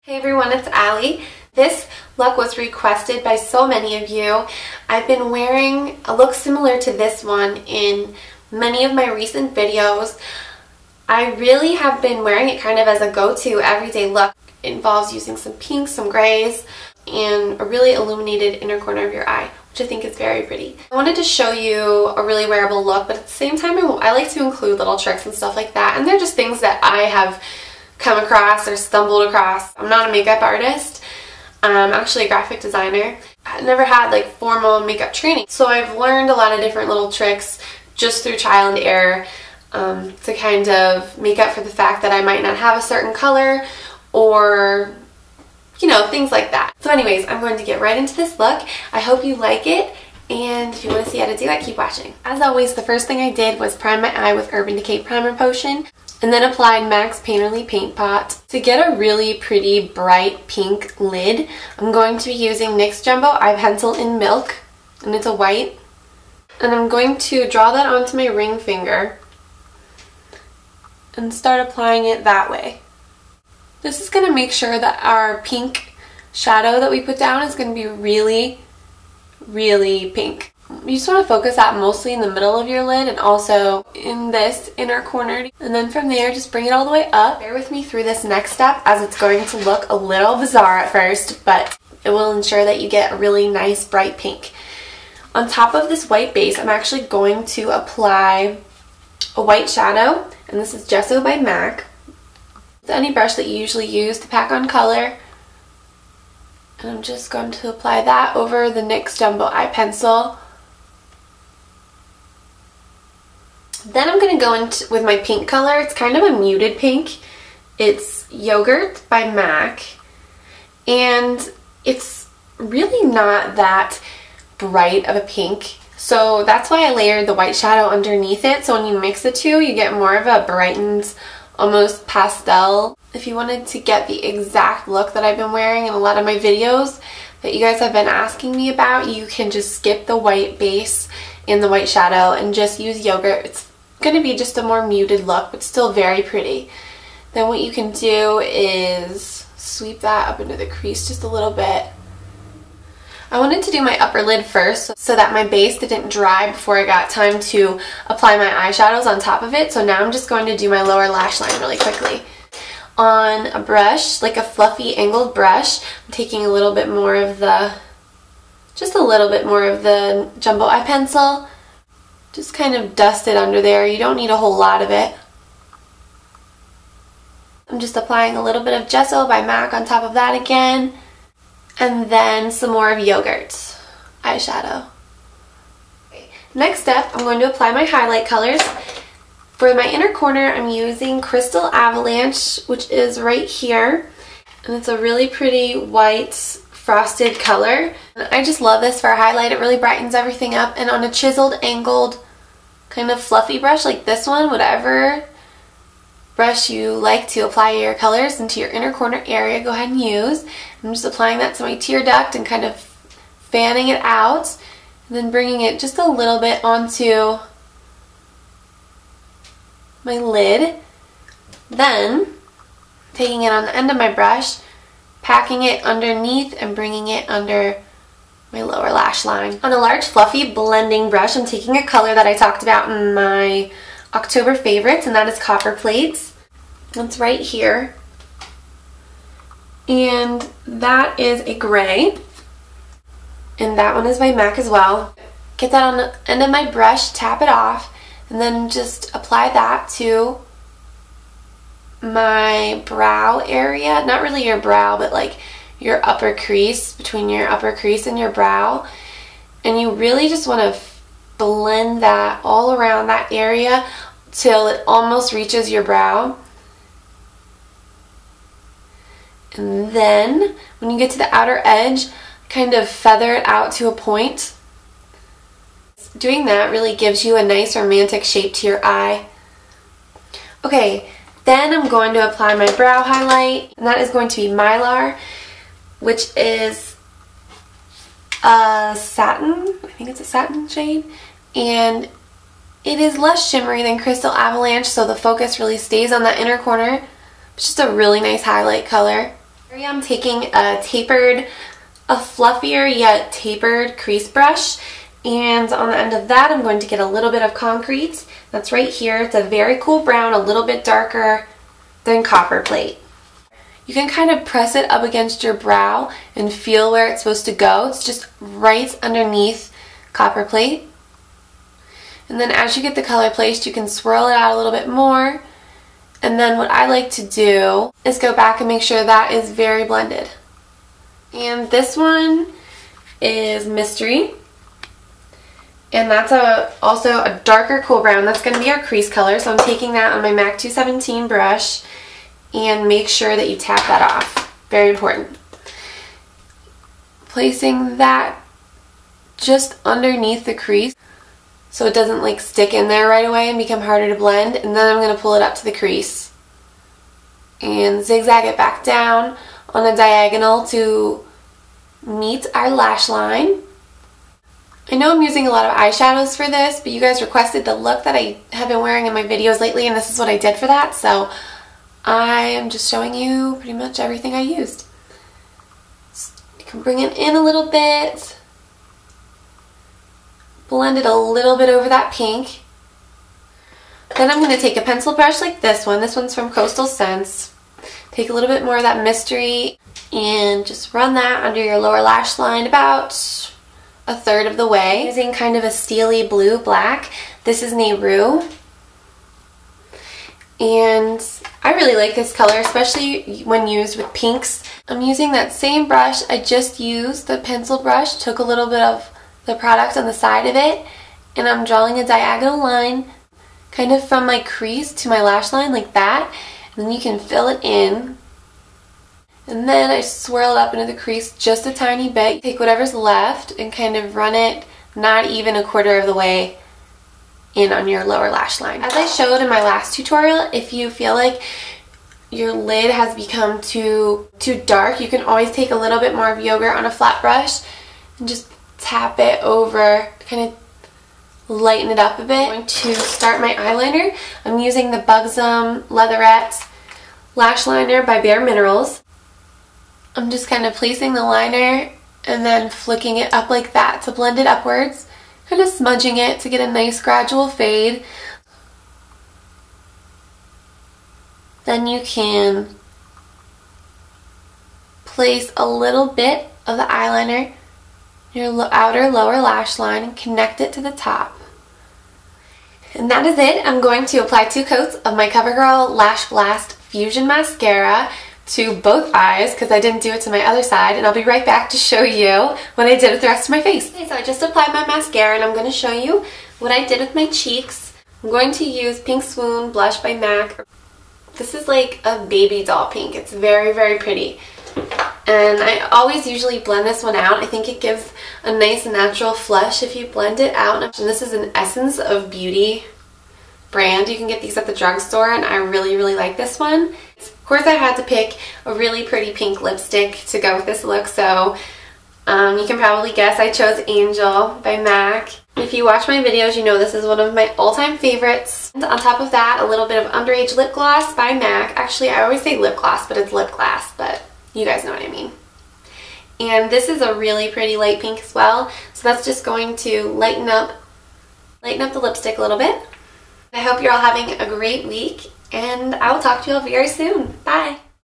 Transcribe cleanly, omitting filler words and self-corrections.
Hey everyone, it's Allie. This look was requested by so many of you. I've been wearing a look similar to this one in many of my recent videos. I really have been wearing it kind of as a go-to everyday look. It involves using some pinks, some grays, and a really illuminated inner corner of your eye, which I think is very pretty. I wanted to show you a really wearable look, but at the same time I like to include little tricks and stuff like that, and they're just things that I have come across or stumbled across. I'm not a makeup artist. I'm actually a graphic designer. I never had like formal makeup training, so I've learned a lot of different little tricks just through trial and error to kind of make up for the fact that I might not have a certain color or, you know, things like that. So anyways, I'm going to get right into this look. I hope you like it, and if you want to see how to do it, keep watching. As always, the first thing I did was prime my eye with Urban Decay Primer Potion, and then applied MAC's Painterly Paint Pot. To get a really pretty bright pink lid, I'm going to be using NYX Jumbo Eye Pencil in Milk, and it's a white. And I'm going to draw that onto my ring finger and start applying it that way. This is going to make sure that our pink shadow that we put down is going to be really, really pink. You just want to focus that mostly in the middle of your lid and also in this inner corner. And then from there, just bring it all the way up. Bear with me through this next step, as it's going to look a little bizarre at first, but it will ensure that you get a really nice bright pink. On top of this white base, I'm actually going to apply a white shadow, and this is Gesso by MAC. It's any brush that you usually use to pack on color. And I'm just going to apply that over the NYX Jumbo Eye Pencil. Then I'm going to go in with my pink color. It's kind of a muted pink. It's Yogurt by MAC. And it's really not that bright of a pink. So that's why I layered the white shadow underneath it. So when you mix the two, you get more of a brightened, almost pastel. If you wanted to get the exact look that I've been wearing in a lot of my videos that you guys have been asking me about, you can just skip the white base and the white shadow and just use Yogurt. It's going to be just a more muted look, but still very pretty. Then what you can do is sweep that up into the crease just a little bit. I wanted to do my upper lid first so that my base didn't dry before I got time to apply my eyeshadows on top of it. So now I'm just going to do my lower lash line really quickly. On a brush, like a fluffy angled brush, I'm taking a little bit more of the, just a little bit more of the Jumbo Eye Pencil. Just kind of dust it under there. You don't need a whole lot of it. I'm just applying a little bit of Gesso by MAC on top of that again. And then some more of Yogurt eyeshadow. Okay. Next step, I'm going to apply my highlight colors. For my inner corner, I'm using Crystal Avalanche, which is right here. And it's a really pretty white frosted color. I just love this for a highlight. It really brightens everything up. And on a chiseled, angled, kind of fluffy brush like this one, whatever brush you like to apply your colors into your inner corner area, go ahead and use. I'm just applying that to my tear duct and kind of fanning it out, and then bringing it just a little bit onto my lid. Then taking it on the end of my brush, packing it underneath and bringing it under my lower lash line. On a large fluffy blending brush, I'm taking a color that I talked about in my October favorites, and that is Copper Plates. That's right here. And that is a gray. And that one is by MAC as well. Get that on the end of my brush, tap it off, and then just apply that to my brow area. Not really your brow, but like your upper crease, between your upper crease and your brow. And you really just want to blend that all around that area till it almost reaches your brow. And then when you get to the outer edge, kind of feather it out to a point. Doing that really gives you a nice romantic shape to your eye. Okay, then I'm going to apply my brow highlight, and that is going to be Mylar, which is a satin, I think it's a satin shade, and it is less shimmery than Crystal Avalanche, so the focus really stays on that inner corner. It's just a really nice highlight color. I'm taking a fluffier yet tapered crease brush, and on the end of that I'm going to get a little bit of concrete. That's right here. It's a very cool brown, a little bit darker than copper plate. You can kind of press it up against your brow and feel where it's supposed to go. It's just right underneath copper plate. And then as you get the color placed, you can swirl it out a little bit more. And then what I like to do is go back and make sure that is very blended. And this one is Mystery. And that's also a darker cool brown. That's going to be our crease color. So I'm taking that on my MAC 217 brush, and make sure that you tap that off. Very important. Placing that just underneath the crease so it doesn't like stick in there right away and become harder to blend. And then I'm going to pull it up to the crease and zigzag it back down on a diagonal to meet our lash line. I know I'm using a lot of eyeshadows for this, but you guys requested the look that I have been wearing in my videos lately, and this is what I did for that, so I am just showing you pretty much everything I used. You can bring it in a little bit, blend it a little bit over that pink. Then I'm going to take a pencil brush like this one. This one's from Coastal Scents. Take a little bit more of that Mystery and just run that under your lower lash line about a third of the way, using kind of a steely blue black. This is Nehru, and I really like this color, especially when used with pinks. I'm using that same brush I just used, the pencil brush, took a little bit of the product on the side of it, and I'm drawing a diagonal line kind of from my crease to my lash line like that, and then you can fill it in. And then I swirl it up into the crease just a tiny bit. Take whatever's left and kind of run it not even a quarter of the way in on your lower lash line. As I showed in my last tutorial, if you feel like your lid has become too dark, you can always take a little bit more of yogurt on a flat brush and just tap it over, kind of lighten it up a bit. I'm going to start my eyeliner. I'm using the Buxom Leatherette Lash Liner by Bare Minerals. I'm just kind of placing the liner and then flicking it up like that to blend it upwards, kind of smudging it to get a nice gradual fade. Then you can place a little bit of the eyeliner in your outer lower lash line and connect it to the top. And that is it. I'm going to apply 2 coats of my CoverGirl Lash Blast Fusion Mascara to both eyes because I didn't do it to my other side, and I'll be right back to show you what I did with the rest of my face. Okay, so I just applied my mascara and I'm going to show you what I did with my cheeks. I'm going to use Pink Swoon blush by MAC. This is like a baby doll pink. It's very, very pretty. And I always usually blend this one out. I think it gives a nice natural flush if you blend it out. And this is an Essence of Beauty brand. You can get these at the drugstore, and I really, really like this one. Of course, I had to pick a really pretty pink lipstick to go with this look, so you can probably guess I chose Angel by MAC. If you watch my videos, you know this is one of my all-time favorites. And on top of that, a little bit of Underage Lip Gloss by MAC. Actually, I always say lip gloss, but it's lip glass, but you guys know what I mean. And this is a really pretty light pink as well, so that's just going to lighten up the lipstick a little bit. I hope you're all having a great week, and I will talk to you all very soon. Bye!